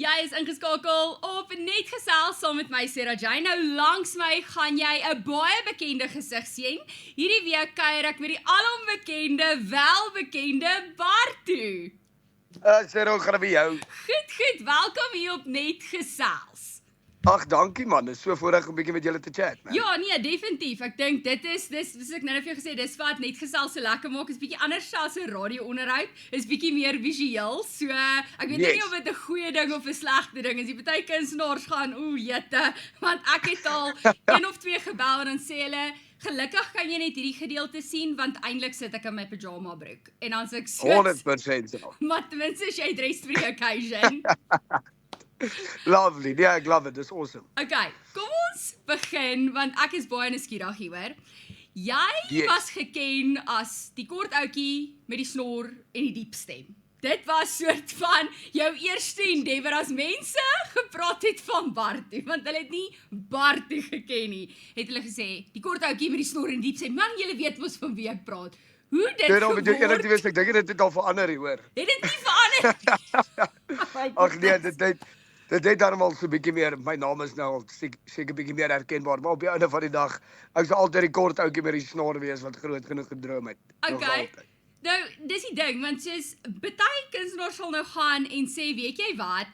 Jy is ingeskakel op Net Gesels saam met my Sarah Jane. Nou langs my gaan jy 'n baie bekende gesig sien. Hierdie week kuier ek met die alombekende, welbekende Bartu. Sarah, hoe gaan dit met jou? Goed, welkom hier op Net Gesels. Ag, dankie man, dit is so voorreg om 'n bietjie met julle te chat, man. Ja, nee, definitief. Ek dink dit is ek nou net vir jou gesê, dis wat Net Gesels so lekker maak. Is bietjie anders as 'n radio-onderhoud. Is bietjie meer visueel. So, ek weet nie of dit 'n goeie ding of 'n slegte ding is. Die party kunstenaars gaan, jette, want ek het al 1 of 2 gebel en dan sê hulle, gelukkig kan jy net hierdie gedeelte sien, want eintlik sit ek in my pyjama broek. En dan sê ek so, 100% so. maar ten minste is jy dressed vir die occasion. Lovely, yeah, I love it, it's awesome. Okay, kom ons begin, want ek is baie nuuskierig hieroor. Jy Yes. was geken as die kort ouetjie met die snor en die diep stem. Dit was soort van jou eerste endeavour as mense gepraat het van Bartu, want hulle het nie Bartu geken nie. Het hulle gesê, die kort ouetjie met die snor en die diep stem, man, julle weet mos van wie ek praat. Hoe dit Sarah, met jou eerlik geword, te wees, ek dink dit het al verander hier, hoor. het dit nie verander. Ag nee, dit het darmal so 'n bietjie meer, my naam is nou al seker bietjie meer herkenbaar, maar op die einde van die dag, ek sal altyd die kort ouetjie met die snor wees wat groot genoeg gedroom het. Nog Okay. altyd. Nou, dis die ding, want soos baie kunstenaars sal nou gaan en sê, weet jy wat,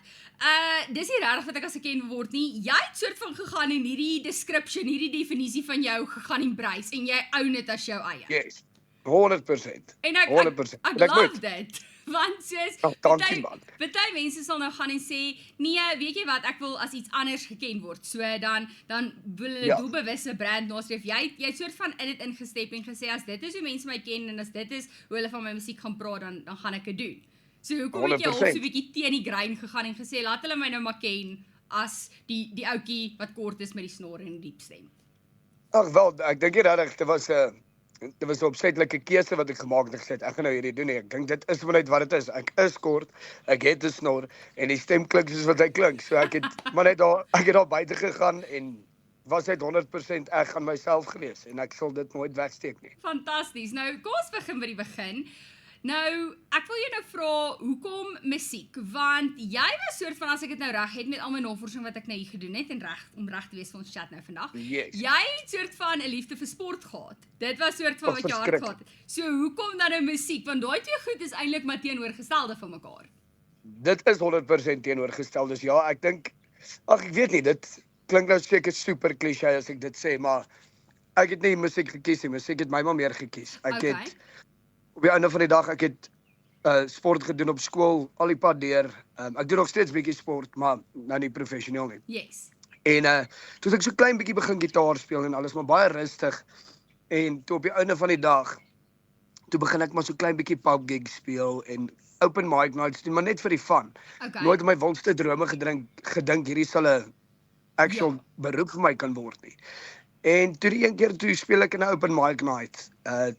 dis nie regtig wat ek as geken word nie. Jy het soort van gegaan en hierdie description, hierdie definisie van jou gegaan embrace en jy own dit as jou eie. Yes. 100%. En ek 100%. ek En ek love moet. dit. Want soos Ag, dankie, man. baie mense sal nou gaan en sê, nee, weet jy wat, ek wil as iets anders geken word. So dan wil hulle Ja. doelbewuste brand nastreef. Jy het soort van in dit ingestep en gesê, as dit is hoe mense my ken en as dit is hoe hulle van my musiek gaan praat, dan gaan ek dit doen. So hoekom het jy al so 'n bietjie teen die grein gegaan en gesê, laat hulle my nou maar ken as die ouetjie wat kort is met die snor en die diep stem. Ag wel, ek dink nie regtig, dit was 'n opsetlike keuse wat ek gemaak het. Ek sê ek gaan nou hierdie doen nie. Ek dink dit is vanuit wat dit is. Ek is kort, ek het 'n snor en die stem klink soos wat hy klink. So ek het maar net ek het daar buite gegaan en was net 100% ek aan myself gewees en ek sal dit nooit wegsteek nie. Fantasties. Nou, kom ons begin by die begin. Nou, ek wil jou nou vra, hoekom musiek? Want jy was soort van, as ek dit nou reg het met al my navorsing wat ek nou hier gedoen het en om reg te wees vir ons chat nou vandag. Yes. Jy het soort van 'n liefde vir sport gehad. Dit was soort van Ag, wat jy hart verskriklik. gehad het. So, hoekom dan nou musiek? Want daai twee goed is eintlik maar teenoorgestelde van mekaar. Dit is 100% teenoorgestel. Dus ja, ek dink ek weet nie, dit klink nou seker super klise as ek dit sê, maar ek het nie musiek gekies nie. Musiek het my maar meer gekies. Ek Okay. het op die einde van die dag, ek het sport gedoen op skool, al die pad deur. Ek doen nog steeds bietjie sport, maar nou nie professioneel nie. Yes. En toe het ek so klein bietjie begin gitaar speel en alles, maar baie rustig. En toe op die einde van die dag, toe begin ek maar so klein bietjie pub gigs speel en open mic nights doen, maar net vir die fun. Okay. Nooit in my wildste drome gedink hierdie sal 'n actual Ja. beroep vir my kan word nie. En toe die een keer toe speel ek in 'n open mic night.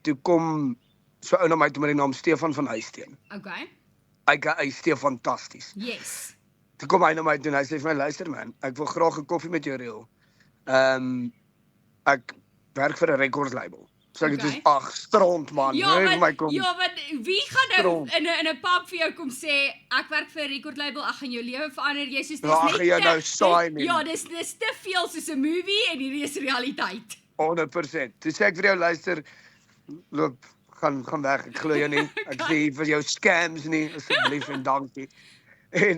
Toe kom so ou na my toe met die naam Stefan van Huisteen. Okay. Hy is fantasties. Yes. Toe kom hy na my toe en hy sê vir my, luister man, ek wil graag 'n koffie met jou reël. Ek werk vir 'n rekordlabel. So ek het Okay. soos, ag, stront man, Ja, my kom. want wie gaan nou Stront. in 'n pub vir jou kom sê, ek werk vir 'n rekordlabel, ek gaan jou lewe verander. Jy soos dis Ja, net gaan jy nou saai nie. Ja, dis te veel soos 'n movie en hierdie is realiteit. 100%. Toe sê ek vir jou, luister, loop, gaan weg, ek glo jou nie. Ek sê hier vir jou scams nie, asseblief en dankie. En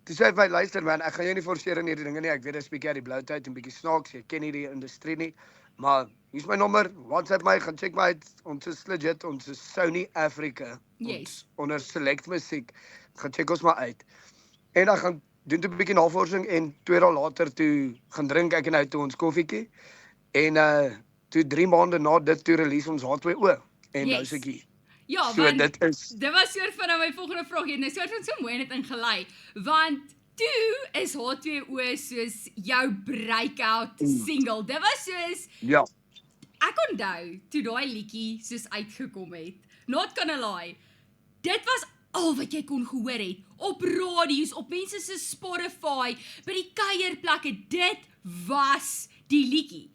toe sê hy vir my, luister man, ek gaan jou nie forceer in hierdie dinge nie. Ek weet dit is bietjie uit die blou tyd en bietjie snaaks, jy ken nie die industrie nie, maar hier's my nommer, WhatsApp my, gaan check my uit. Ons is legit, ons is Sony Africa. Yes. Ons onder Select Musiek. Gaan check ons maar uit. En dan gaan doen 'n bietjie navorsing en 2 dae later toe gaan drink ek en hy toe ons koffietjie. En toe 3 maande na dit toe release ons H2O en nou Yes. is ek hier. Ja, So want dit is dit was soort van nou my volgende vraag. Jy het nou soort van so mooi in dit ingelei, want toe is H2O soos jou breakout single. Dit was soos ja, ek onthou toe daai liedjie soos uitgekom het. Not gonna lie. Dit was al wat jy kon gehoor het op radio's, op mense se Spotify, by die kuierplekke. Dit was die liedjie.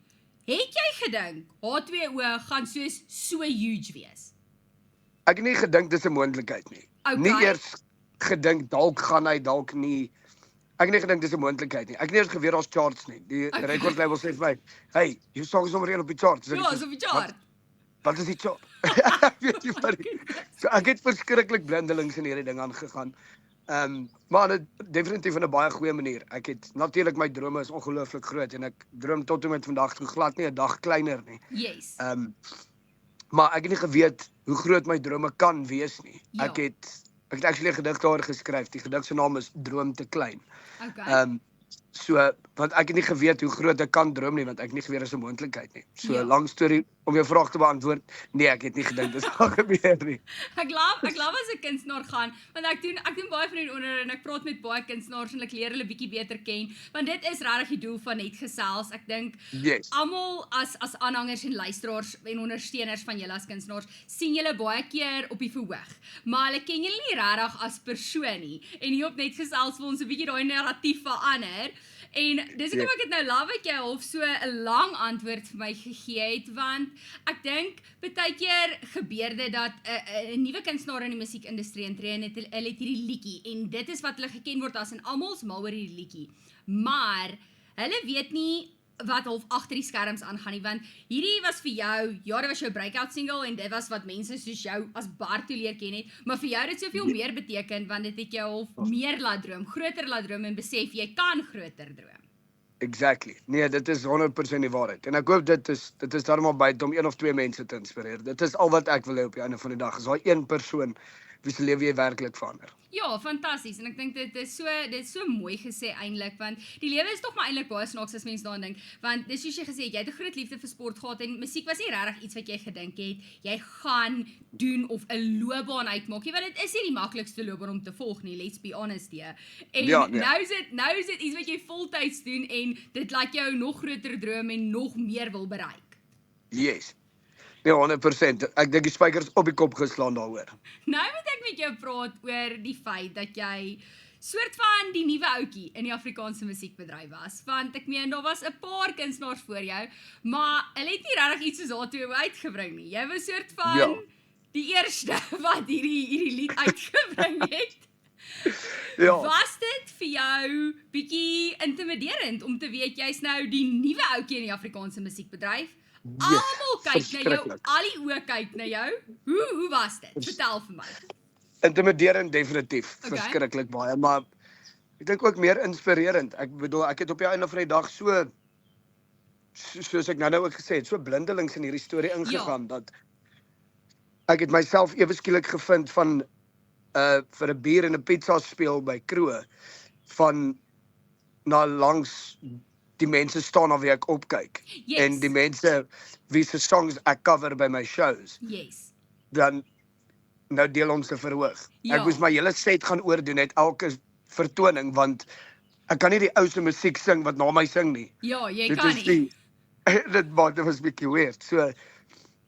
Het jy gedink H2O gaan so huge wees? ek het nie gedink dis 'n moontlikheid nie. Okay. Nie eers gedink dalk gaan hy dalk nie. Ek het nie gedink dis 'n moontlikheid nie. Ek het nie eens geweet daar's charts nie. Die record label sê vir my, "Hey, jou song is nommer 1 op die charts." Ja, so op die chart. Wat is die chart? Weet jy wat? So ek het verskriklik blindelings in hierdie ding aangegaan. Maar dit definitief in 'n baie goeie manier. Ek het natuurlik my drome is ongelooflik groot en ek droom tot en met vandag toe glad nie 'n dag kleiner nie. Yes. Maar ek het nie geweet hoe groot my drome kan wees nie. Ja. Ek het actually 'n gedig daar geskryf. Die gedig se naam is Droom te klein. Okay. So want ek het nie geweet hoe groot ek kan droom nie, want ek het nie geweet is 'n moontlikheid nie. So Ja. lang storie om jou vraag te beantwoord. Nee, ek het nie gedink dit gaan gebeur nie. Ek love as 'n kunstenaar gaan, want ek doen baie van die onder en ek praat met baie kunstenaars en ek leer hulle bietjie beter ken, want dit is regtig die doel van net gesels. Ek dink Yes. almal as aanhangers en luisteraars en ondersteuners van julle as kunstenaars sien julle baie keer op die verhoog, maar hulle ken julle nie regtig as persoon nie. En hier op net gesels wil ons 'n bietjie daai narratief verander. En dis hoekom ek het nou love dat jy half so 'n lang antwoord vir my gegee het, want ek dink baie keer gebeur dit dat 'n nuwe kunstenaar in die musiekindustrie intree en hulle het hierdie liedjie en dit is wat hulle geken word as en almal's mal oor hierdie liedjie. Maar hulle weet nie wat half agter die skerms aangaan nie, want hierdie was vir jou, ja, dit was jou breakout single en dit was wat mense soos jou as Bart toe leer ken het, maar vir jou het dit soveel meer beteken, want dit het jou half meer laat droom, groter laat droom en besef jy kan groter droom. Exactly. Nee, dit is 100% die waarheid. En ek hoop dit is darmal byt om 1 of 2 mense te inspireer. Dit is al wat ek wil hê op die einde van die dag. Is daai een persoon wie se lewe jy werklik verander. Ja, fantasties. En ek dink dit is so mooi gesê eintlik, want die lewe is tog maar eintlik baie snaaks as mens daaraan dink, want dis soos jy gesê het, jy het 'n groot liefde vir sport gehad en musiek was nie regtig iets wat jy gedink het jy gaan doen of 'n loopbaan uitmaak nie, want dit is nie die maklikste loopbaan om te volg nie, let's be honest hier. En Ja, nee. nou is dit iets wat jy voltyds doen en dit laat jou nog groter droom en nog meer wil bereik. Yes. Nee, 100%. Ek dink die spykers op die kop geslaan daaroor. Nou moet ek met jou praat oor die feit dat jy soort van die nuwe ouetjie in die Afrikaanse musiekbedryf was, want ek meen daar was 'n paar kunstenaars voor jou, maar hulle het nie regtig iets soos daartoe uitgebring nie. Jy was soort van die eerste wat hierdie lied uitgebring het. Ja. Was dit vir jou bietjie intimiderend om te weet jy's nou die nuwe ouetjie in die Afrikaanse musiekbedryf? Almal kyk na jou, verskriklik. al die oë kyk na jou. Hoe was dit? Vertel vir my. Intimiderend definitief, Okay. verskriklik baie, maar ek dink ook meer inspirerend. Ek bedoel, ek het op die einde van die dag soos ek nou ook gesê het, so blindelings in hierdie storie ingegaan, dat ek het myself ewe skielik gevind van vir 'n bier en 'n pizza speel by kroeg, van na langs die mense staan na wie ek opkyk. Yes. En die mense wie se songs ek cover by my shows. Yes. Dan nou deel ons se verhoog. Ja. Ek moes my hele set gaan oordoen net elke vertoning, want ek kan nie die ou se musiek sing wat na my sing nie. Ja, jy Dit kan is nie. dit was bietjie weird. So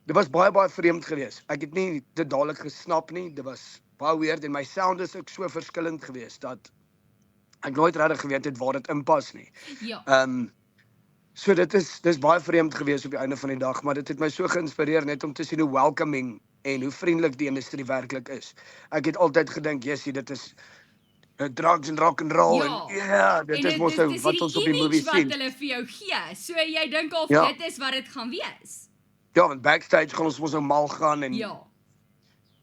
dit was baie vreemd geweest. Ek het nie dit dadelik gesnap nie. Dit was baie weird en my sound is ook so verskillend geweest dat ek nooit regtig geweet het waar dit inpas nie. Ja. So dis baie vreemd geweest op die einde van die dag, maar dit het my so geïnspireer net om te sien hoe welcoming en hoe vriendelik die industrie werklik is. Ek het altyd gedink, "Jessie, dit is drugs en rock and roll Ja. en ja, dit is mos nou wat ons op die movie wat sien." hulle vir jou gee. So jy dink of Ja. dit is wat dit gaan wees. Ja, want backstage gaan ons mos nou mal gaan en Ja.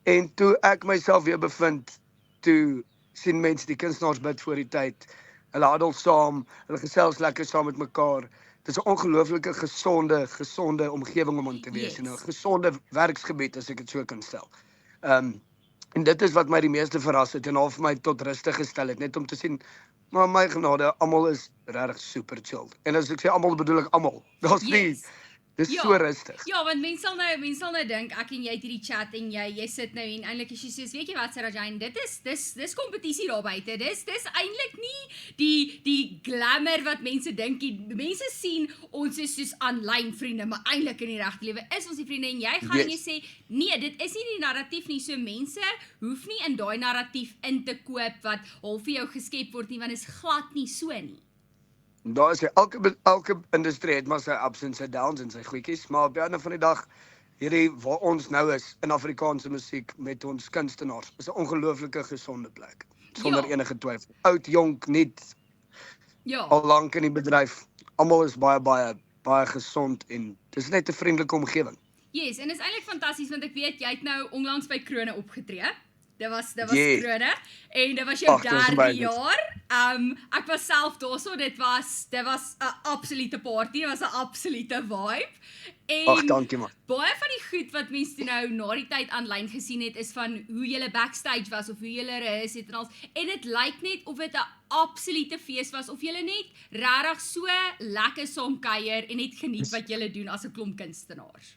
En toe ek myself weer bevind, toe sien mense die kunstenaars bid voor die tyd. Hulle huddle saam, hulle gesels lekker saam met mekaar. Dit is 'n ongelooflike gesonde omgewing om in te wees, Yes. en 'n gesonde werksgebied as ek dit so kan stel. En dit is wat my die meeste verras het en half my tot rustig gestel het, net om te sien, maar my genade, almal is regtig super chilled. En as ek sê almal, bedoel ek almal. Daar's nie, Yes. dis Ja. so rustig. Ja, want mense sal nou dink ek en jy het hierdie chat en jy sit nou en eintlik is jy soos weet jy wat Sarah Jane, dis kompetisie daar buite. Dis eintlik nie die glamour wat mense dink. Mense sien ons is soos aanlyn vriende, maar eintlik in die regte lewe is ons die vriende en jy gaan en jy Yes. sê nee, dit is nie die narratief nie. So mense hoef nie in daai narratief in te koop wat half vir jou geskep word nie, want dit is glad nie so nie. Daar is elke industrie het maar sy ups en sy downs en sy goedjies, maar op die einde van die dag, hierdie waar ons nou is in Afrikaanse musiek met ons kunstenaars, is 'n ongelooflike gesonde plek. sonder Ja. enige twyfel. Oud, jonk, nuut, Ja. al lank in die bedryf. Almal is baie gesond en dis net 'n vriendelike omgewing. Yes, en is eintlik fantasties want ek weet jy het nou onlangs by Krone opgetree. Dit was Yes. Krone en dit was jou Ag, dit was 3de amazing. jaar. Ek was self daarso, dit was 'n absolute party, dit was 'n absolute vibe. Ag, En dankie man. baie van die goed wat mense toe nou na die tyd aanlyn gesien het is van hoe julle backstage was of hoe julle rehears het en alles. En dit lyk net of dit 'n absolute fees was of julle net regtig so lekker saam kuier en net geniet wat julle doen as 'n klomp kunstenaars.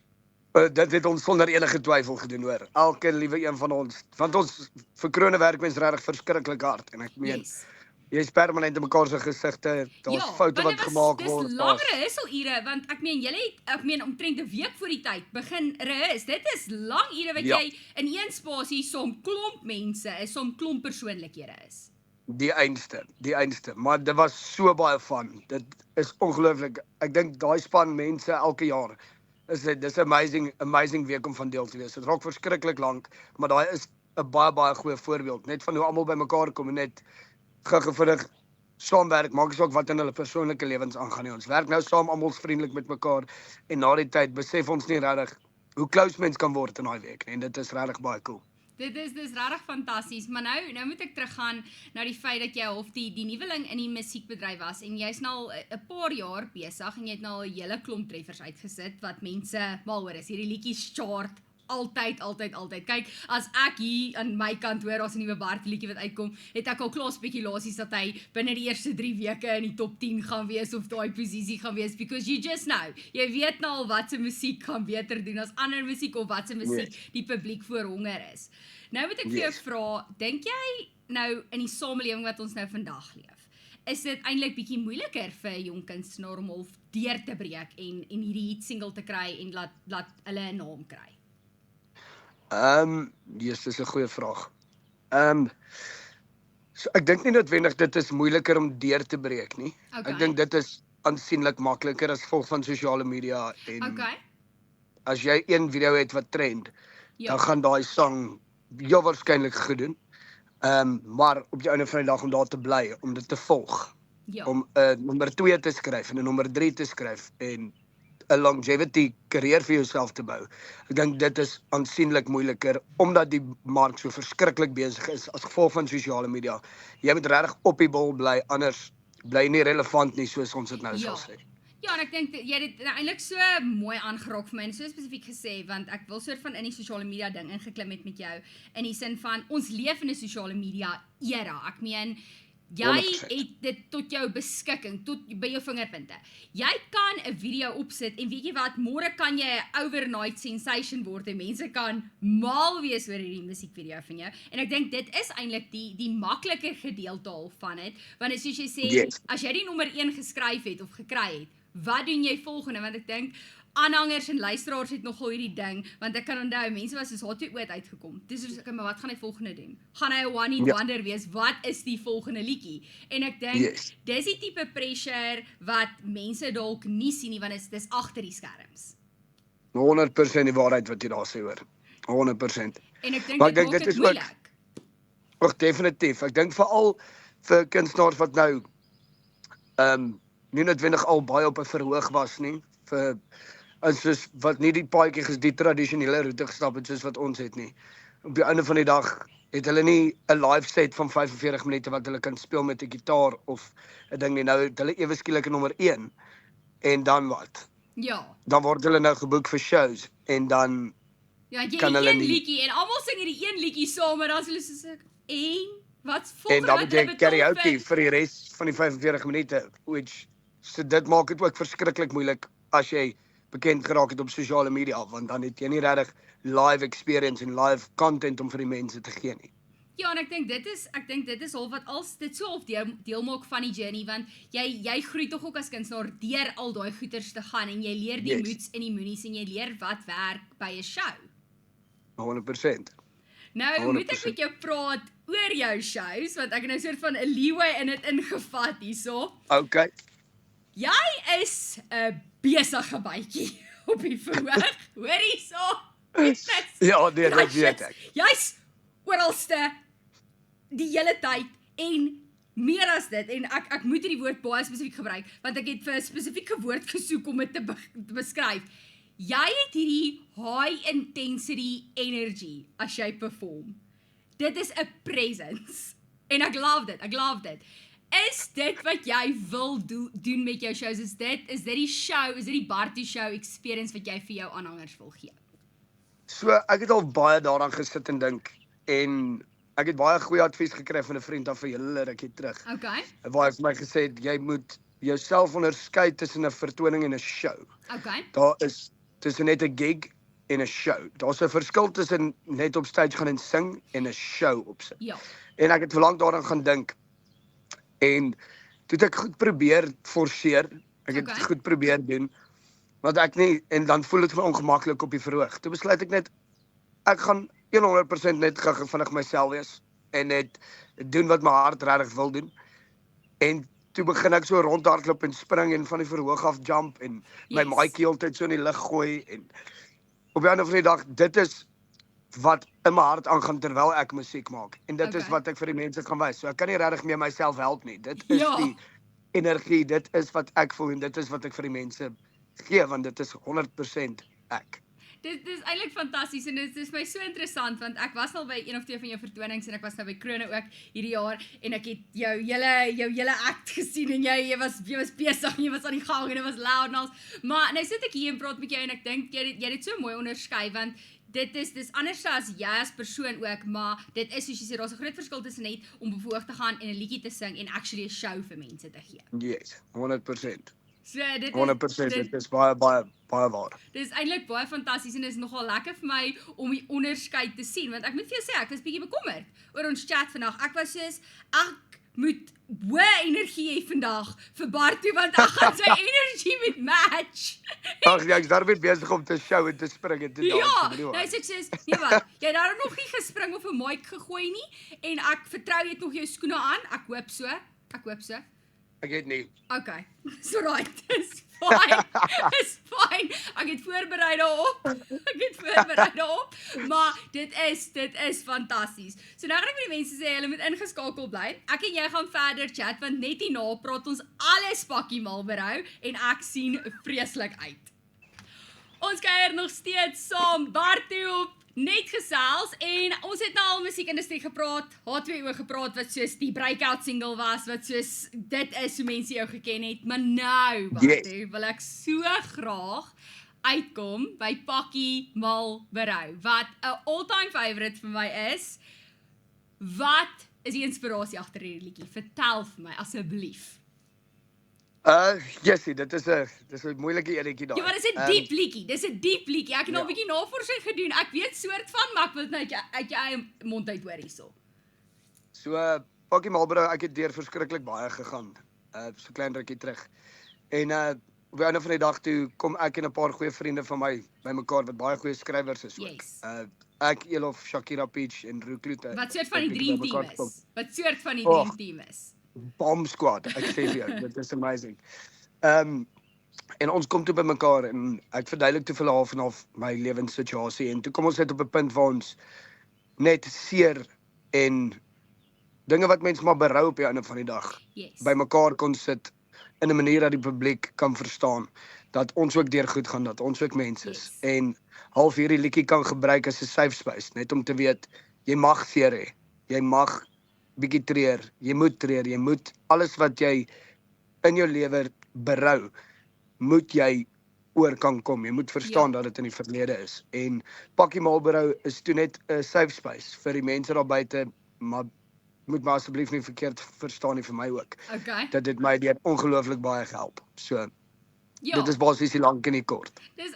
Dit het ons sonder enige twyfel gedoen hoor. Elke liewe een van ons, want ons vir Krone werk mens regtig verskriklik hard en ek meen, Yes. jy's permanent in mekaar se gesigte, daar's foute wat gemaak word. Dis lang rehearsalure want ek meen julle het omtrent 'n week voor die tyd begin rehears. Dit is lang ure wat Ja. jy in een spasie saam klomp mense is, saam klomp persoonlikhede is. Die einste, maar dit was so baie fun. Dit is ongelooflik. Ek dink daai span mense elke jaar dis amazing week om van deel te wees. Dit raak verskriklik lank, maar daai is 'n baie goeie voorbeeld net van hoe almal bymekaar kom en net gou-vinnig saamwerk, maak nie saak wat in hulle persoonlike lewens aangaan nie. Ons werk nou saam, almal's vriendelik met mekaar en na die tyd besef ons nie regtig hoe close mens kan word in daai week nie en dit is regtig baie cool. Dis regtig fantasties, maar nou moet ek teruggaan na die feit dat jy half die nuweling in die musiekbedryf was en jy's nou al 'n paar jaar besig en jy het nou al 'n hele klomp treffers uitgesit wat mense mal oor is. Hierdie liedjies chart altyd. Kyk, as ek hier aan my kant hoor daar's 'n nuwe Bart liedjie wat uitkom, het ek al klaar spekulasies dat hy binne die eerste 3 weke in die top 10 gaan wees of daai posisie gaan wees because you just know. Jy weet nou al wat se musiek gaan beter doen as ander musiek of wat se musiek die publiek voor honger is. Nou moet ek vir jou vra, dink jy nou in die samelewing wat ons nou vandag leef, is dit eintlik bietjie moeiliker vir 'n jong kunstenaar om half deur te breek en hierdie hit single te kry en laat hulle 'n naam kry? Dis 'n goeie vraag. So ek dink nie noodwendig dit is moeiliker om deur te breek nie. Okay. Ek dink dit is aansienlik makliker as gevolg van sosiale media en Okay. as jy een video het wat trend, Ja. dan gaan daai sang heel waarskynlik goed doen. Maar op die einde van die dag om daar te bly, om dit te volg, Ja. om 'n nommer 2 te skryf en 'n nommer 3 te skryf en 'n longevity carrière vir jouself te bou. Ek dink dit is aansienlik moeiliker omdat die mark so verskriklik besig is as gevolg van sosiale media. Jy moet regtig op die bol bly, anders bly nie relevant nie soos ons dit nou sal sê. Ja, en ek dink jy het dit eintlik so mooi aangeraak vir my en so spesifiek gesê want ek wil soort van in die sosiale media ding ingeklim het met jou in die sin van ons leef in 'n sosiale media era. Ek meen jy 100%. het dit tot jou beskikking, tot by jou vingerpunte. Jy kan 'n video opsit en weet jy wat, môre kan jy 'n overnight sensation word en mense kan mal wees oor hierdie musiekvideo van jou. En ek dink dit is eintlik die makliker gedeelte al van dit, want soos jy sê, Yes. as jy die nommer 1 geskryf het of gekry het, wat doen jy volgende? Want ek dink aanhangers en luisteraars het nogal hierdie ding, want ek kan onthou, mense was soos Hot Oud uitgekom. Dis soos, okay, maar wat gaan hy volgende doen? Gaan hy 'n one hit wonder wees? Wat is die volgende liedjie? En ek dink, dis die tipe pressure wat mense dalk nie sien nie, want dis agter die skerms. 100% die waarheid wat jy daar sê hoor. 100%. En ek dink Maar ek dit dink maak dit dit is ook- moeilik. Ag definitief. Ek dink veral vir kunstenaars wat nou nie noodwendig al baie op 'n verhoog was nie, vir soos wat nie die paadjie die tradisionele roete gestap het soos wat ons het nie. Op die einde van die dag het hulle nie 'n live set van 45 minute wat hulle kan speel met 'n gitaar of 'n ding nie. Nou het hulle ewe skielik 'n nommer 1 en dan wat? Ja. Dan word hulle nou geboek vir shows en dan Ja, jy kan het hulle een nie- liedjie en almal sing hierdie een liedjie saam en dan is hulle soos ek, en wat's en volgende dan wat moet jy hulle betaal karaoke vir die res van die 45 minute, which so dit maak dit ook verskriklik moeilik as jy bekend geraak het op sosiale media, want dan het jy nie regtig live experience en live content om vir die mense te gee nie. Ja, en ek dink dit is al wat als dit so half deel maak van die journey, want jy groei tog ook as kunstenaar deur al daai goeters te gaan en jy leer die moeds en die moenies en jy leer wat werk by 'n show. 100%. Nou 100%. moet ek met jou praat oor jou shows, want ek het nou soort van 'n leeway in dit ingevat hierso. Okay. Jy is 'n besige bytjie op die verhoog. Hoor hierso. Ja, nee, dit weet ek. Jy's oralste. die hele tyd en meer as dit, en ek moet hierdie woord baie spesifiek gebruik, want ek het vir 'n spesifieke woord gesoek om dit te beskryf. Jy het hierdie high intensity energy as jy perform. Dit is 'n presence. En ek love dit. Is dit wat jy wil doen met jou shows? Is dit die show, is dit die Bartie show experience wat jy vir jou aanhangers wil gee? So, ek het al baie daaraan gesit en dink, en ek het baie goeie advies gekry van 'n vriend af vir julle rukkie terug. Okay. Waar hy vir my gesê het, jy moet jouself onderskei tussen 'n vertoning en 'n show. Okay. Daar is tussen net 'n gig en 'n show. Daar's 'n verskil tussen net op stage gaan en sing en 'n show opsit. Ja. En ek het verlang daaraan gaan dink. En toe het ek goed probeer forceer. Ek het goed probeer doen. Want ek nie, en dan voel dit vir my ongemaklik op die verhoog. Toe besluit ek net, ek gaan 100% net vinnig myself wees en net doen wat my hart regtig wil doen. En toe begin ek so rondhardloop en spring en van die verhoog af jump en my maatjie altyd so in die lug gooi en op die einde van die dag, dit is wat in my hart aangaan terwyl ek musiek maak. En dit is wat ek vir die mense gaan wys. So ek kan nie regtig meer myself help nie. Dit is die energie, dit is wat ek voel en dit is wat ek vir die mense gee, want dit is 100% ek. Dit is eintlik fantasties en dit is my so interessant want ek was al by een of twee van jou vertonings en ek was nou by Krone ook hierdie jaar en ek het jou hele act gesien en jy was besig en jy was aan die gang en dit was loud en alles. Maar nou sit ek hier en praat met jou en ek dink jy het dit so mooi onderskei want dis anders as jy as persoon ook, maar dit is soos jy sê, daar's 'n groot verskil tussen net om bevoeg te gaan en 'n liedjie te sing en actually 'n show vir mense te gee. Yes, 100%. So dit 100%, dit is baie waar. Dit is eintlik baie fantasties en dit is nogal lekker vir my om die onderskeid te sien, want ek moet vir jou sê, ek was bietjie bekommerd oor ons chat vandag. Ek was soos, ek moet hoë energie hê vandag vir Bartie, want ek gaan sy energie met match. Ag, jy's daarmee besig om te show en te spring en te dans. Ja, nou sê ek soos, nee wat, jy het daar nog nie gespring of 'n mic gegooi nie, en ek vertrou jy het nog jou skoene aan, ek hoop so. Ek het nie. Okay, so right, is fine, ek het voorberei daarop, maar dit is fantasties. So nou gaan ek met die mense sê, hulle moet ingeskakel bly, ek en jy gaan verder chat, want net hierna praat ons alles pakkie mal berou, en ek sien vreeslik uit. Ons kuier nog steeds saam, Bartie op Net Gesels, en ons het nou al musiekindustrie gepraat, H2O gepraat, wat soos die breakout single was, wat soos, dit is hoe mense jou geken het, maar nou, Bartie, wil ek so graag uitkom by Pakkie Mal Berou, wat 'n all-time favourite vir my is. Wat is die inspirasie agter hierdie liedjie? Vertel vir my, asseblief. Jessie, dit is 'n moeilike enetjie daar. Ja, maar dis 'n diep liedjie. Ek het nou 'n bietjie navorsing gedoen. Ek weet soort van, maar ek wil net uit jou eie mond uit hoor hierso. So, Pakkie Mal Berou, ek het deur verskriklik baie gegaan. So klein rukkie terug. En op die einde van die dag toe kom ek en 'n paar goeie vriende van my bymekaar wat baie goeie skrywers is ook. Yes. Ek, Elof, Shakira Peach en Ruklute. Wat soort van die dream team is? Bomb Squad, ek sê vir jou, dit is amazing. En ons kom toe by mekaar en ek verduidelik toe vir hulle half en half my lewenssituasie en toe kom ons net op 'n punt waar ons net seer en dinge wat mense maar berou op die einde van die dag by mekaar kon sit in 'n manier dat die publiek kan verstaan dat ons ook deur goed gaan, dat ons ook mense is. En half hierdie liedjie kan gebruik as 'n safe space, net om te weet jy mag seer hê, jy mag bietjie treur, jy moet alles wat jy in jou lewe berou, moet jy oor kan kom. Jy moet verstaan dat dit in die verlede is. En Pakkie Mal Berou is toe net 'n safe space vir die mense daar buite, maar moet maar asseblief nie verkeerd verstaan nie vir my ook. Okay. Dat dit my deur ongelooflik baie gehelp. So dit is basies die lank en die kort. Dis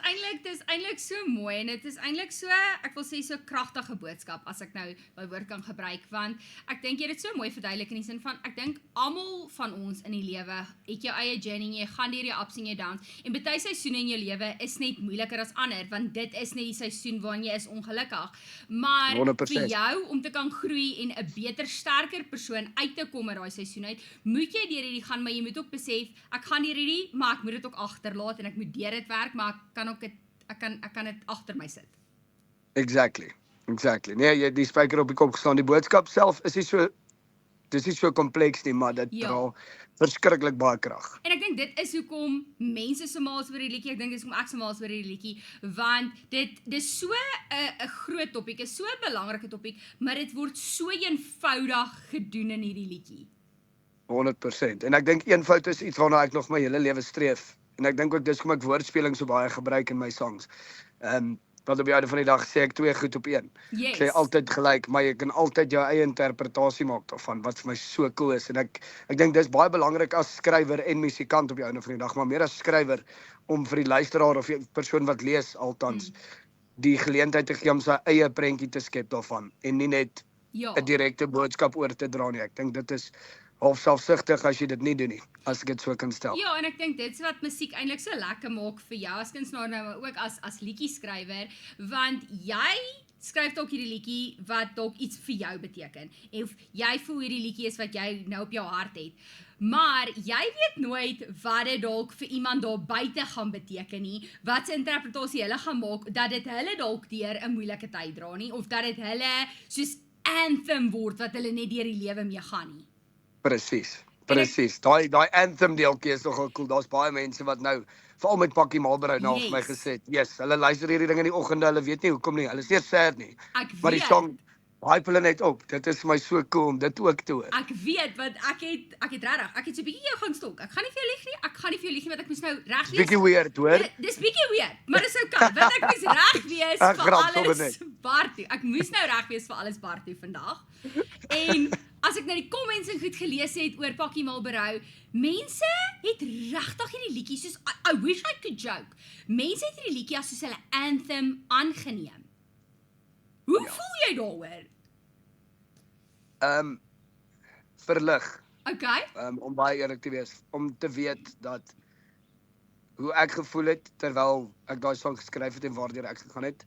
eintlik so mooi en dit is eintlik so, ek wil sê so kragtige boodskap as ek nou my woord kan gebruik, want ek dink jy het dit so mooi verduidelik in die sin van ek dink almal van ons in die lewe het jou eie journey, jy gaan deur jou ups en jou downs en baie seisoene in jou lewe is net moeiliker as ander want dit is net die seisoen waarin jy is ongelukkig. Maar 100%. vir jou om te kan groei en 'n beter, sterker persoon uit te kom uit daai seisoen uit, moet jy deur hierdie gaan, maar jy moet ook besef ek gaan deur hierdie, maar ek moet dit ook agterlaat en ek moet deur dit werk, maar ek kan dit agter my sit. Exactly. Nee, jy het die spyker op die kop geslaan. Die boodskap self is nie so dis nie so kompleks nie, maar dit dra verskriklik baie krag. En ek dink dit is hoekom mense so mal is oor die liedjie. Ek dink dis hoekom ek so mal is oor die liedjie, want dis so 'n groot topik, is so 'n belangrike topik, maar dit word so eenvoudig gedoen in hierdie liedjie. 100%. En ek dink eenvoud is iets waarna ek nog my hele lewe streef. En ek dink ook dis hoekom ek woordspeling so baie gebruik in my songs. Want op die einde van die dag sê ek 2 goed op 1. Yes. Ek sê altyd gelyk, maar jy kan altyd jou eie interpretasie maak daarvan, wat vir my so cool is. En ek dink dis baie belangrik as skrywer en musikant op die einde van die dag, maar meer as skrywer, om vir die luisteraar of die persoon wat lees altans, die geleentheid te gee om sy eie prentjie te skep daarvan, en nie net 'n direkte boodskap oor te dra nie. Ek dink dit is half selfsugtig as jy dit nie doen nie, as ek dit so kan stel. Ja, en ek dink dit is wat musiek eintlik so lekker maak vir jou as kunstenaar, nou maar ook as liedjieskrywer, want jy skryf dalk hierdie liedjie wat dalk iets vir jou beteken, of jy voel hierdie liedjie is wat jy nou op jou hart het, maar jy weet nooit wat dit dalk vir iemand daar buite gaan beteken nie, wat se interpretasie hulle gaan maak, dat dit hulle dalk deur 'n moeilike tyd dra nie, of dat dit hulle soos anthem word wat hulle net deur die lewe mee gaan nie. Presies. Daai anthem deeltjie is nogal cool. Daar's baie mense wat nou, veral met Pakkie Marlboro na vir my gesê het, yes, hulle luister hierdie ding in die oggende, hulle weet nie hoekom nie, hulle is nie sad nie. Maar die song hype hulle net op. Dit is vir my so cool om dit ook te hoor. Ek weet, want ek het so 'n bietjie jou gaan stalk. Ek gaan nie vir jou lieg nie, want ek moes nou reg wees. Bietjie weird, hoor. Dis bietjie weird, maar dis okay, want ek moes reg wees vir alles Bartu. Ek moes nou reg wees vir alles Bartu vandag. En as ek nou die comments en goed gelees het oor Pakkie Marlboro, mense het regtig hierdie liedjie soos I wish I could joke. Mense het hierdie liedjie as soos hulle anthem aangeneem. Hoe voel jy daaroor? Verlig. Okay. Om baie eerlik te wees, om te weet dat hoe ek gevoel het terwyl ek daai song geskryf het en waardeur ek gegaan het,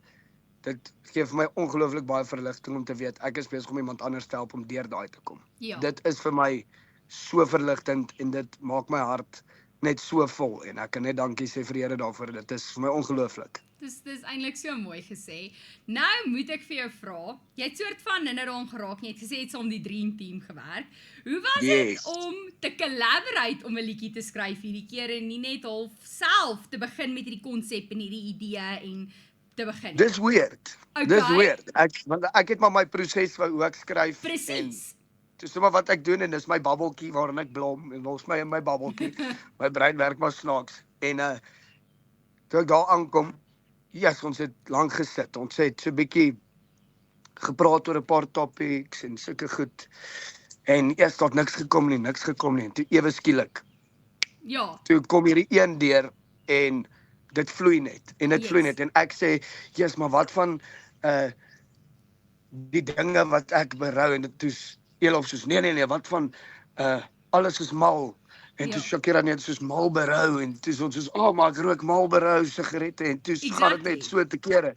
dit gee vir my ongelooflik baie verligting om te weet ek is besig om iemand anders te help om deur daai te kom. Ja. Dit is vir my so verligtend en dit maak my hart net so vol en ek kan net dankie sê vir die Here daarvoor. Dit is vir my ongelooflik. Dis eintlik so mooi gesê. Nou moet ek vir jou vra, jy het soort van daaraan geraak, jy het gesê jy het saam die Dream Team gewerk. Hoe was dit om te collaborate om 'n liedjie te skryf hierdie keer en nie net half self te begin met hierdie konsep en hierdie idee en te begin? Dis weird. Dis weird. Want ek het maar my proses hoe ek skryf. Presies. Dis sommer wat ek doen en dis my babbeltjie waarin ek blom en los my in my babbeltjie. My brein werk maar snaaks. En toe ek daar aankom, yes, ons het lank gesit. Ons het so 'n bietjie gepraat oor 'n paar topics en sulke goed. En eers tot niks gekom nie. En toe ewe skielik. Ja. Toe kom hierdie een deur en dit vloei net. En dit vloei net. En ek sê, yes, maar wat van die dinge wat ek berou en dit toes Elof soos nee, wat van alles is mal. En toe Shakira net soos mal berou en toe ons soos maar ek rook mal berou sigarette en toe gaan dit net so te kere.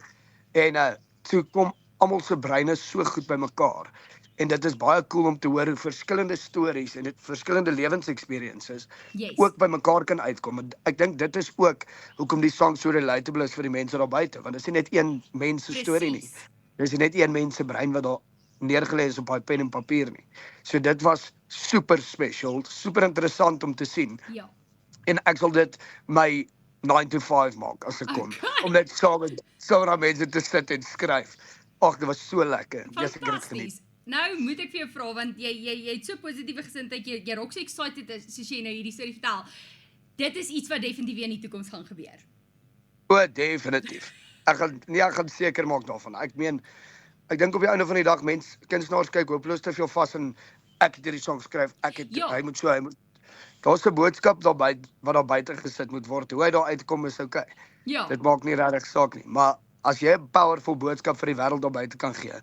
En toe kom almal se breine so goed bymekaar. En dit is baie cool om te hoor hoe verskillende stories en verskillende lewensexperiences ook bymekaar kan uitkom. En ek dink dit is ook hoekom die song so relatable is vir die mense daar buite, want dit is nie net een mens se storie nie. Dit is net een mens se brein wat daar neergelê is op daai pen en papier nie. So dit was super special, super interessant om te sien. Ja. En ek sal dit my 9 to 5 maak as ek kon. Om net saam met mense te sit en skryf. Ag, dit was so lekker. Fantasties. Nou moet ek vir jou vra, want jy het so positiewe gesindheid, jy raak so excited soos jy nou hierdie storie vertel. Dit is iets wat definitief in die toekoms gaan gebeur. O, definitief. Ek gaan seker maak daarvan. Ek dink op die einde van die dag kunstenaars kyk hopeloos te veel vas en ek het hierdie song geskryf. Hy moet daar's 'n boodskap daarby wat daar buite gesit moet word. Hoe hy daar uitkom is okay. Ja. Dit maak nie regtig saak nie, maar as jy 'n powerful boodskap vir die wêreld daar buite kan gee,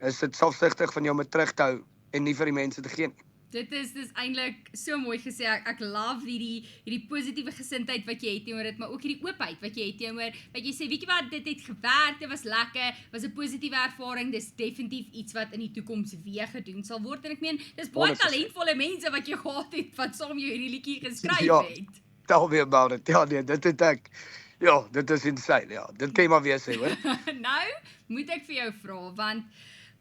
is dit selfsugtig van jou om dit terug te hou en nie vir die mense te gee nie. Dit is eintlik so mooi gesê. Ek love hierdie positiewe gesindheid wat jy het teenoor dit, maar ook hierdie oopheid wat jy het teenoor, wat jy sê, weet jy wat, dit het gewerk, dit was lekker, was 'n positiewe ervaring, dis definitief iets wat in die toekoms weer gedoen sal word. En ek meen, dis baie talentvolle mense wat jy gehad het wat saam jou hierdie liedjie geskryf het. Tell me about it. Ja, nee, dit het ek. Ja, dit is insane, ja. Dit kan jy maar weer sê, hoor. Nou, moet ek vir jou vra, want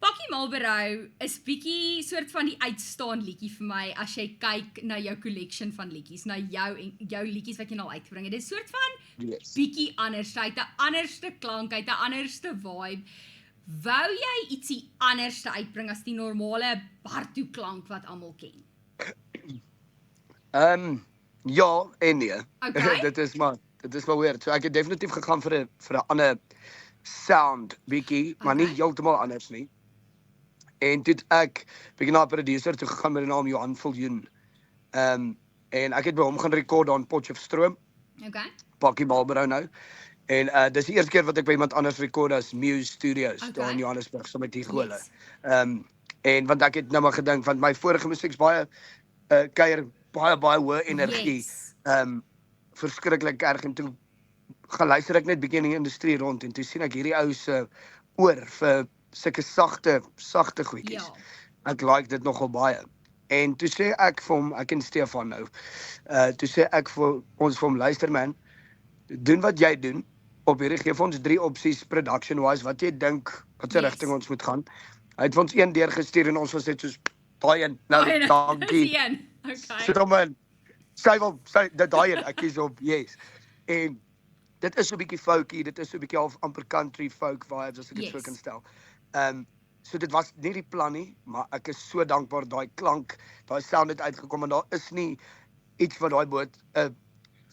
Pakkie Marlboro is bietjie soort van die uitstaan liedjie vir my as jy kyk na jou collection van liedjies, na jou liedjies wat jy nou uitgebring het. Dit is soort van bietjie anders, hy het 'n anderste klank, hy het 'n anderste vibe. Wou jy ietsie anderste uitbring as die normale Bartu klank wat almal ken? Ja en nee. Okay. Dit is maar weird. So ek het definitief gegaan vir 'n ander sound bietjie, maar nie heeltemal anders nie. En toe ek bietjie na 'n producer toe gegaan met die naam Johan Viljoen. En ek het by hom gaan rekord aan Potchefstroom. Okay. Pakkie Marlboro nou. En dis die eerste keer wat ek by iemand anders rekord as Muse Studios daar in Johannesburg saam met die gole. En want ek het nou maar gedink want my vorige musiek's baie kuier baie hoë energie. Verskriklik erg en toe gaan luister ek net bietjie in die industrie rond en toe sien ek hierdie ou se oor vir sulke sagte goedjies. Ja. Ek like dit nogal baie. En toe sê ek vir hom, ek en Stefan nou, toe sê ek vir hom, luister man, doen wat jy doen, op hierdie gee vir ons 3 opsies production-wise, wat jy dink, wat se rigting ons moet gaan. Hy het vir ons een deurgestuur en ons was net soos, daai een, nou, dankie. Sit hom in, daai een, ek kies op, yes. En dit is so 'n bietjie folky, dit is so 'n bietjie half amper country folk vibes, as ek dit so kan stel. So dit was nie die plan nie, maar ek is so dankbaar daai klank, daai sound het uitgekom en daar is nie iets wat daai boot 'n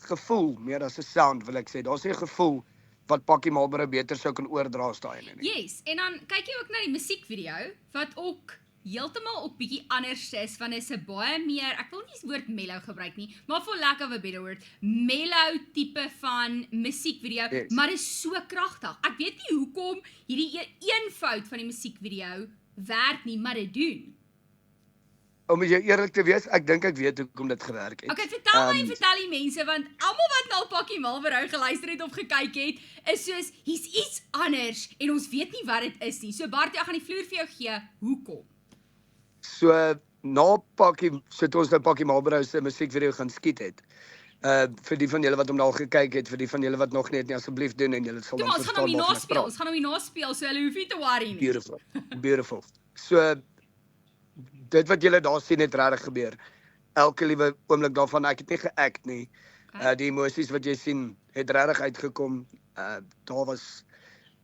gevoel meer as 'n sound wil ek sê. Daar's nie 'n gevoel wat Pakkie Marlboro beter sou kan oordra as daai nie. Yes, en dan kyk jy ook na die musiekvideo wat ook heeltemal ook bietjie anders is, want dit is 'n baie meer, ek wil nie die woord mellow gebruik nie, maar for lack of a better word, mellow tipe van musiekvideo, maar dit is so kragtig. Ek weet nie hoekom hierdie een fout van die musiekvideo werk nie, maar dit doen. Om jy eerlik te wees, ek dink ek weet hoekom dit gewerk het. Okay, vertel my en vertel die mense, want almal wat na Pakkie Marlboro geluister het of gekyk het, is soos, hier's iets anders, en ons weet nie wat dit is nie. So Bart, ek gaan die vloer vir jou gee, hoekom? So, na Pakkie, so toe ons nou Pakkie Marlboro se musiekvideo gaan skiet het, vir die van julle wat hom al gekyk het, vir die van julle wat nog nie, asseblief doen, en julle sal dan verstaan wat ons gaan hom nie naspeel, so hulle hoef nie te worry nie. Beautiful. So, dit wat julle daar sien het regtig gebeur. Elke liewe oomblik daarvan, ek het nie geact nie. Die emosies wat jy sien, het regtig uitgekom. Daar was,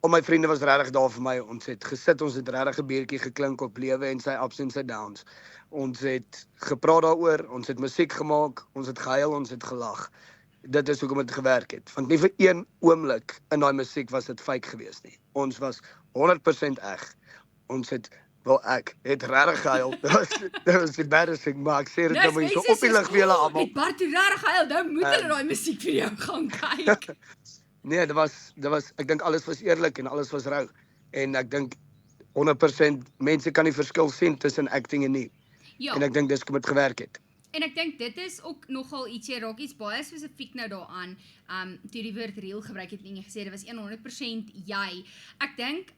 al my vriende was regtig daar vir my. Ons het gesit, ons het regtig 'n biertjie geklink op lewe en sy ups en sy downs. Ons het gepraat daaroor, ons het musiek gemaak, ons het gehuil, ons het gelag. Dit is hoekom dit gewerk het. Want nie vir een oomblik in daai musiek was dit fake geweest nie. Ons was 100% eg. Ons het ek het regtig gehuil. Dit was embarrassing, maar ek sê dit nou maar so op die lig vir julle almal. Het Bart regtig gehuil, nou moet hulle daai musiekvideo gaan kyk. Nee, dit was ek dink alles was eerlik en alles was rou. En ek dink 100% mense kan die verskil sien tussen acting en nie. Ja. En ek dink dis hoe dit gewerk het. En ek dink dit is ook nogal iets, jy raak iets baie spesifiek nou daaraan, toe die woord real gebruik het en jy gesê dit was 100% jy. Ek dink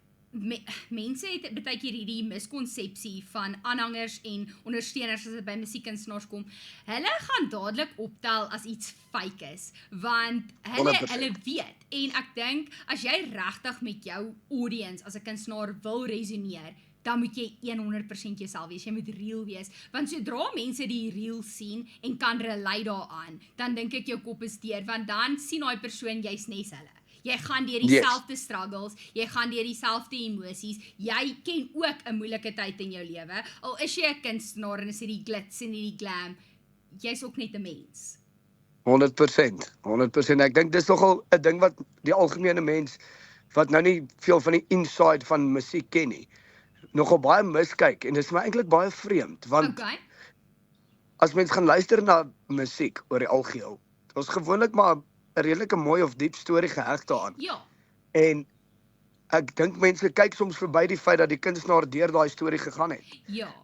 mense het baie keer hierdie miskonsepsie van aanhangers en ondersteuners as dit by musiekkunstenaars kom. Hulle gaan dadelik optel as iets fake is, want hulle weet. En ek dink as jy regtig met jou audience as 'n kunstenaar wil resoneer, dan moet jy 100% jouself wees, jy moet real wees, want sodra mense die real sien en kan relate daaraan, dan dink ek jou kop is deur, want dan sien daai persoon jy's nes hulle. Jy gaan deur dieselfde struggles, jy gaan deur dieselfde emosies, jy ken ook 'n moeilike tyd in jou lewe, al is jy 'n kunstenaar en is dit die glitz en die glam, jy's ook net 'n mens. 100%. Ek dink dis nogal 'n ding wat die algemene mens, wat nou nie veel van die inside van musiek ken nie, nogal baie miskyk, en dit is my eintlik baie vreemd, want as mens gaan luister na musiek oor die algeheel, ons gewoonlik maar 'n redelike mooi of diep storie geheg daaraan. Ja. En ek dink mense kyk soms verby die feit dat die kunstenaar deur daai storie gegaan het. Ja.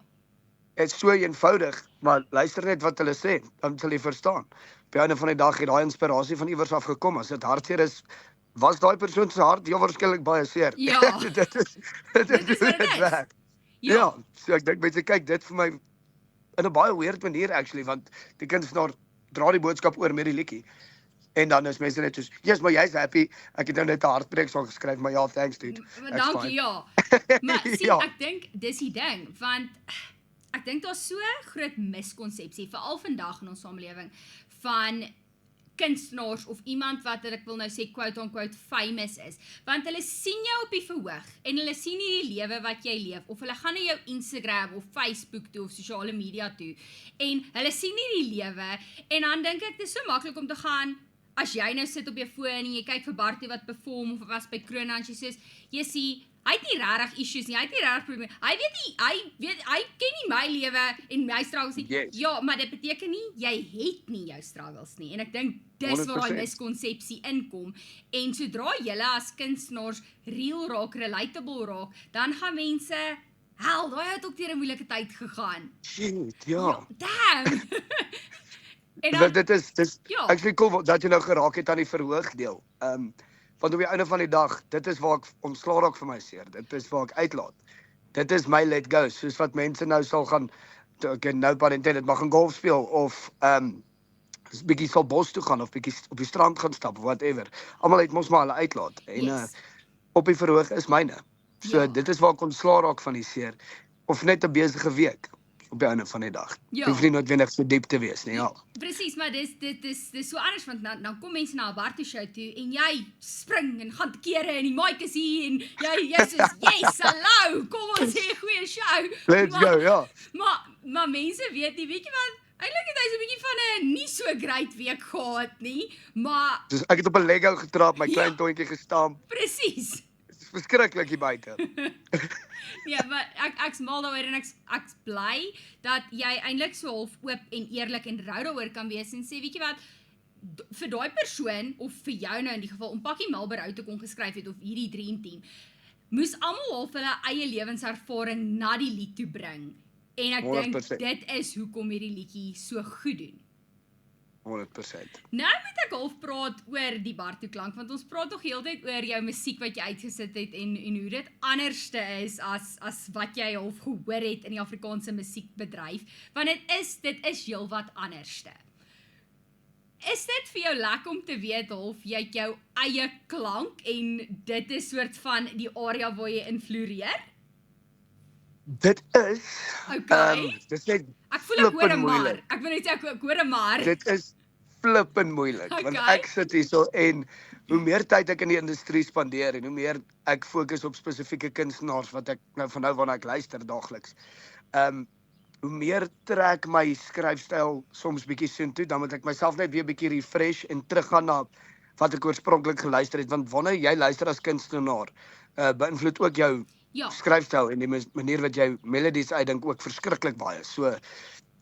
Dit is so eenvoudig, maar luister net wat hulle sê, dan sal jy verstaan. Op die einde van die dag het daai inspirasie van iewers af gekom. As dit hartseer is, was daai persoon se hart heel waarskynlik baie seer. Ja. dit is werk. Ja, so ek dink mense kyk dit vir my in 'n baie weird manier actually, want die kunstenaar dra die boodskap oor met die liedjie. En dan is mense net soos, "Yes, maar jy's happy. Ek het nou net 'n hartbreeksong geskryf, maar ja, thanks dude. Ek's Dankie, fine." ja. Maar sien, Ja, ek dink dis die ding, want ek dink daar's so groot miskonsepsie, veral vandag in ons samelewing, van kunstenaars of iemand wat ek wil nou sê quote on quote famous is, want hulle sien jou op die verhoog en hulle sien nie die lewe wat jy leef, of hulle gaan na jou Instagram of Facebook toe of sosiale media toe en hulle sien nie die lewe en dan dink ek dis so maklik om te gaan as jy nou sit op jou foon en jy kyk vir Bartie wat perform of was by Krona en jy sê Jessie, hy het nie regtig issues nie, hy het nie regtig probleme. Hy ken nie my lewe en my struggles nie. Yes. Ja, maar dit beteken nie jy het nie jou struggles nie. En ek dink dis waar daai 100%. miskonsepsie inkom. En sodra julle as kunstenaars real raak, relatable raak, dan gaan mense, hel, daai het ook deur 'n moeilike tyd gegaan. shit, ja. Damn. En Want dan, dit is ja, actually cool dat jy nou geraak het aan die verhoogdeel. Want op die einde van die dag, dit is waar ek ontslaa raak vir my seer. Dit is waar ek uitlaat. Dit is my let go, soos wat mense nou sal gaan nou pun intended, maar gaan golf speel of bietjie sal bos toe gaan of bietjie op die strand gaan stap of whatever. Almal het mos maar hulle uitlaat. En yes. op die verhoog is myne. So Ja. dit is waar ek ontslaa raak van die seer of net 'n besige week op die einde van die dag. Ja. Hoef nie noodwendig so diep te wees nie, ja. Presies, maar dis so anders, want dan kom mense na 'n Bartie show toe en jy spring en gaan te kere en die mic is hier en jy is yes, hallo, kom ons hê 'n goeie show. Let's go, ja. Maar mense weet nie, weet jy wat, eintlik het hy so 'n bietjie van 'n nie so great week gehad nie, maar Dus ek het op 'n Lego getrap, my Ja. klein tontjie gestamp. presies. Dit is verskriklik hier buite. Nee, maar ek's mal daaroor en ek's bly dat jy eintlik so half oop en eerlik en rou daaroor kan wees en sê, weet jy wat, vir daai persoon of vir jou nou in die geval om Pakkie Melbourne uit te kon geskryf het of hierdie dream team, moes almal half hulle eie lewenservaring na die lied toe bring. En ek dink 100%. dit is hoekom hierdie liedjie so goed doen. 100%. Nou moet ek half praat oor die Bartie klank, want ons praat nog heeltyd oor jou musiek wat jy uitgesit het en hoe dit anderste is as wat jy half gehoor het in die Afrikaanse musiekbedryf, want dit is heelwat anderste. Is dit vir jou lekker om te weet half jy het jou eie klank en dit is soort van die area waar jy infloreer? Dit is Okay. dis net Ek voel ek hoor 'n flippend maar. moeilik. Ek wil net sê ek hoor 'n maar. Dit is flippend moeilik, want Okay. ek sit hierso en hoe meer tyd ek in die industrie spandeer en hoe meer ek fokus op spesifieke kunstenaars wat ek nou van nou waarna ek luister daagliks. Hoe meer trek my skryfstyl soms bietjie soontoe, dan moet ek myself net weer bietjie refresh en teruggaan na wat ek oorspronklik geluister het, want wanneer jy luister as kunstenaar, beïnvloed ook jou Ja. skryfstyl en die manier wat jy melodies uitdink ook verskriklik baie. So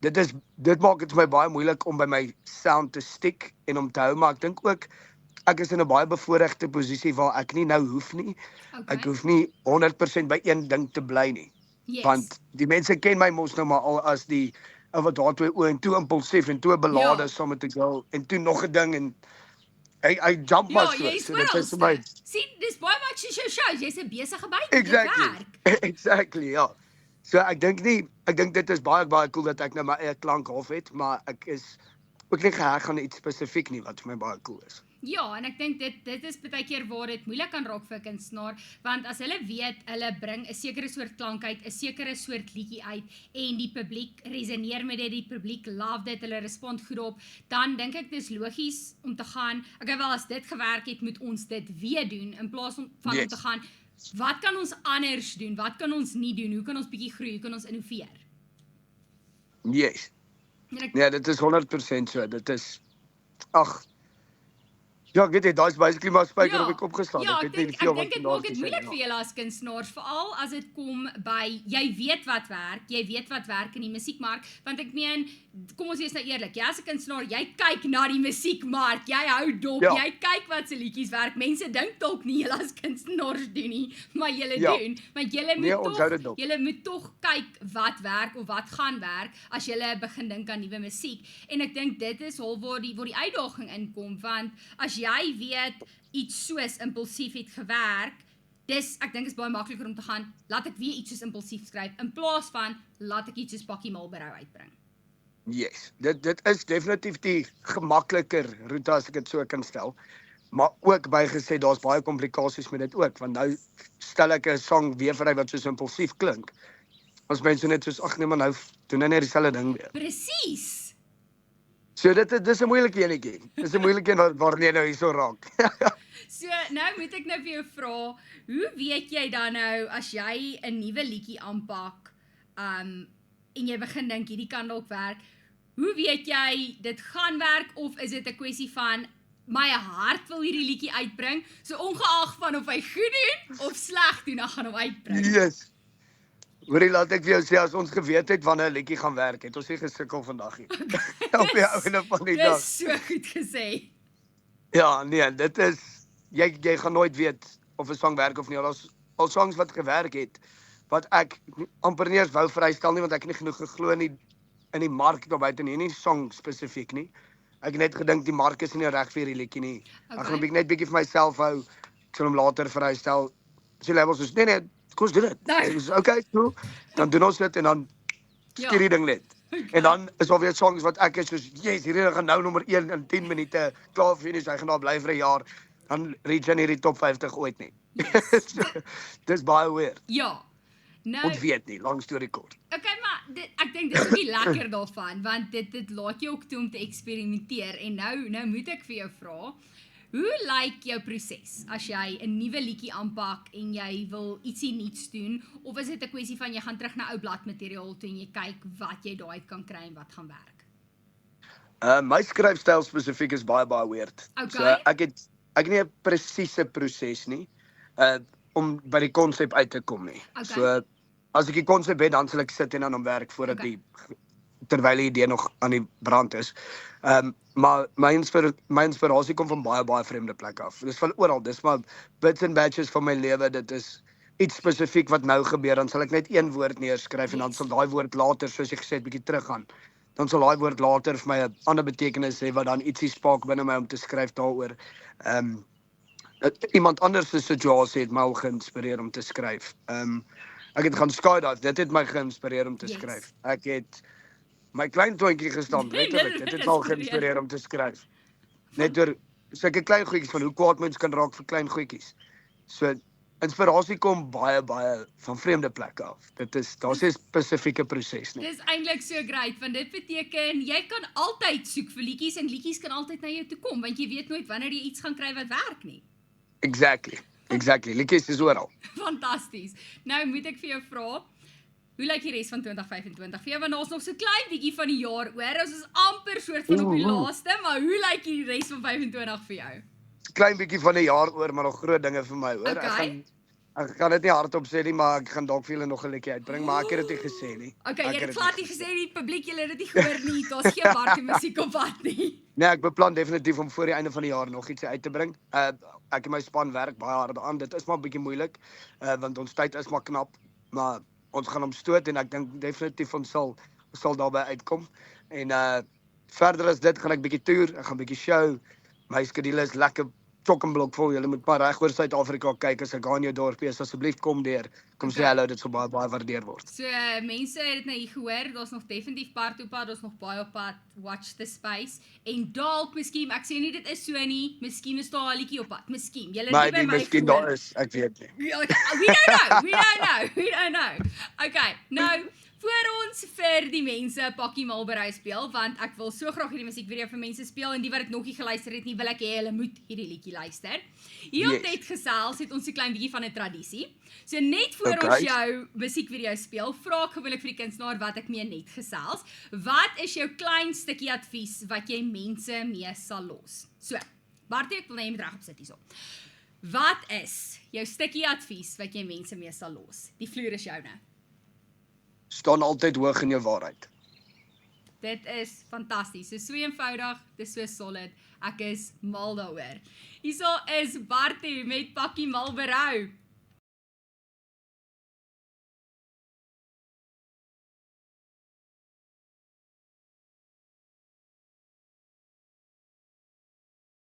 dit maak dit vir my baie moeilik om by my sound te stick en om te hou, maar ek dink ook ek is in 'n baie bevoordeelde posisie waar ek nie nou hoef nie. Okay. Ek hoef nie 100% by een ding te bly nie. Yes. Want die mense ken my mos nou maar al as die ou wat daar toe en toe impulsief en toe belade Ja. saam met 'n girl en toe nog 'n ding en hy jump maar so. jy's So dit is vir my oralste. Sien, dis baie wat soos jou shows, jy's 'n besige byt, exactly. dit werk. Exactly, ja. So ek dink dit is baie cool dat ek nou my eie klank half het, maar ek is ook nie geheg aan iets spesifiek nie wat vir my baie cool is. Ja, en ek dink dit is baie keer waar dit moeilik kan raak vir 'n kunstenaar, want as hulle weet hulle bring 'n sekere soort klank uit, 'n sekere soort liedjie uit en die publiek resoneer met dit, die publiek love dit, hulle respond goed op, dan dink ek dis logies om te gaan, okay, wel as dit gewerk het, moet ons dit weer doen in plaas van om Yes. te gaan, wat kan ons anders doen? Wat kan ons nie doen? Hoe kan ons bietjie groei? Hoe kan ons innoveer? Yes. En ek Nee, dit is 100% so. Dit is ag ja, ek weet jy, daai's basically maar spyker op die kop geslaan. Ja, Ek ek weet nie dink veel wat dit om daar maak te dit sê moeilik nie, vir ja. julle as kunstenaars, veral as dit kom by jy weet wat werk in die musiekmark, want ek meen, kom ons wees nou eerlik, jy as 'n kunstenaar, jy kyk na die musiekmark, jy hou dop, Ja. jy kyk wat se liedjies werk. Mense dink dalk nie julle as kunstenaars doen nie, maar julle Ja. doen, want julle Nee, ons hou dit dop. julle moet tog kyk wat werk of wat gaan werk as julle begin dink aan nuwe musiek. En ek dink dit is al waar die uitdaging inkom, want as jy weet iets soos impulsief het gewerk, ek dink is baie makliker om te gaan, laat ek weer iets soos impulsief skryf, in plaas van, laat ek iets soos Pakkie Melbourne uitbring. Yes, dit is definitief die gemakliker roete as ek dit so kan stel. Maar ook bygesê daar's baie komplikasies met dit ook, want nou stel ek 'n song weer vir hy wat so impulsief klink. Ons mense net soos ag nee man, nou doen hy net dieselfde ding weer. Presies. So dis 'n moeilike enetjie. Dis 'n moeilike een waar jy nou hierso raak. So nou moet ek nou vir jou vra, hoe weet jy dan nou as jy 'n nuwe liedjie aanpak, en jy begin dink hierdie kan dalk werk, hoe weet jy dit gaan werk of is dit 'n kwessie van my hart wil hierdie liedjie uitbring, so ongeag van of hy goed doen of sleg doen, dan gaan hom uitbring. Yes. Hoorie, laat ek vir jou sê, as ons geweet het wanneer 'n liedjie gaan werk, het ons nie gesukkel vandag nie. Op die einde van die dag. Dis so goed gesê. Ja, nee, dit is jy gaan nooit weet of 'n song werk of nie. Daar's al songs wat gewerk het wat ek amper nie eens wou vrystel nie, want ek het nie genoeg geglo nie in die mark daar buite nie, nie song spesifiek nie. Ek het net gedink die mark is nie reg vir hierdie liedjie nie. Ek gaan net bietjie vir myself hou. Ek sal hom later vrystel. So labels is nee, kom ons doen dit. Dis okay, cool. Dan doen ons dit en dan skiet die ding net. En dan is daar weer songs wat ek is soos, yes, hierdie gaan nou nommer 1 in 10 minute klaar finish, hy gaan daar bly vir 'n jaar. Dan reach hy nie die top 50 ooit nie. Yes. Dis baie weird. Ja. Nou, Ons weet nie, lang storie kort. Okay, maar ek dink dis ook die lekker daarvan, want dit laat jou ook toe om te eksperimenteer. En nou moet ek vir jou vra, hoe lyk jou proses as jy 'n nuwe liedjie aanpak en jy wil ietsie nuuts doen, of is dit 'n kwessie van jy gaan terug na ou bladmateriaal toe en jy kyk wat jy daaruit kan kry en wat gaan werk? My skryfstyl spesifiek is baie weird. Okay. So ek het nie 'n presiese proses nie, om by die konsep uit te kom nie. Okay. So as ek die konsep het, dan sal ek sit en aan hom werk voordat terwyl die idee nog aan die brand is. Maar my inspirasie kom van baie vreemde plekke af. Dis van oral, dis maar bits and batches van my lewe. Dit is iets spesifiek wat nou gebeur, dan sal ek net een woord neerskryf en dan sal daai woord later, soos jy gesê het, bietjie teruggaan. Dan sal daai woord later vir my 'n ander betekenis hê wat dan ietsie spark binne my om te skryf daaroor. Iemand anders se situasie het my al geïnspireer om te skryf. Ek het gaan skydive, dit het my geïnspireer om te skryf. Ek het my klein toontjie gestamp, letterlik. Dit het al geïnspireer om te skryf. Net oor sulke klein goedjies van hoe kwaad mens kan raak vir klein goedjies. So inspirasie kom baie van vreemde plekke af. Daar's 'n spesifieke proses nie. Dis eintlik so great, want dit beteken jy kan altyd soek vir liedjies en liedjies kan altyd na jou toe kom, want jy weet nooit wanneer jy iets gaan kry wat werk nie. Exactly. Liedjies is oral. Fantasties. Nou moet ek vir jou vra, hoe lyk die res van 2025 vir jou? Want daar's nog so klein bietjie van die jaar oor. Ons is amper soort van op die laaste, maar hoe lyk die res van 25 vir jou? Klein bietjie van 'n jaar oor, maar nog groot dinge vir my, hoor. Okay. Ek kan dit nie hardop sê nie, maar ek gaan dalk vir julle nog 'n liedjie uitbring, maar ek het dit nie gesê nie. Okay, jy het glad nie gesê nie, publiek, julle het dit nie gehoor nie. Daar's geen Bartie musiek op wat nie. Nee, ek beplan definitief om voor die einde van die jaar nog iets uit te bring. Ek en my span werk baie hard aan. Dit is maar 'n bietjie moeilik, want ons tyd is maar knap, maar ons gaan hom stoot en ek dink definitief ons sal daarby uitkom. En verder as dit gaan ek bietjie toer, ek gaan bietjie show. My skedule is lekker chock-en-blok vol. Julle moet maar reg oor Suid-Afrika kyk as ek gaan in jou dorp is. Asseblief kom deur. Kom sê hallo, dit sal baie waardeer word. So mense het dit nou hier gehoor, daar's nog definitief part op pad, daar's nog baie op pad. Watch the space. En dalk miskien, ek sê nie dit is so nie, miskien is daar 'n liedjie op pad. Miskien. Julle het nie by my miskien daar is, ek weet nie. We don't know. Okay, nou voor ons vir die mense Pakkie Mulberry speel, want ek wil so graag hierdie musiekvideo vir mense speel en die wat dit nog nie geluister het nie, wil ek hê hulle moet hierdie liedjie luister. Hier op Net Gesels het ons 'n klein bietjie van 'n tradisie. So net voor ons jou musiekvideo speel, vra ek gewoonlik vir die kunstenaar wat ek mee Net Gesels. Wat is jou klein stukkie advies wat jy mense mee sal los? So, Bartie, ek wil net reg op sit hierso. Wat is jou stukkie advies wat jy mense mee sal los? Die vloer is joune. Staan altyd hoog in jou waarheid. Dit is fantasties. Dit is so eenvoudig, dit is so solid. Ek is mal daaroor. Hierso is Bartie met Pakkie Mulberry.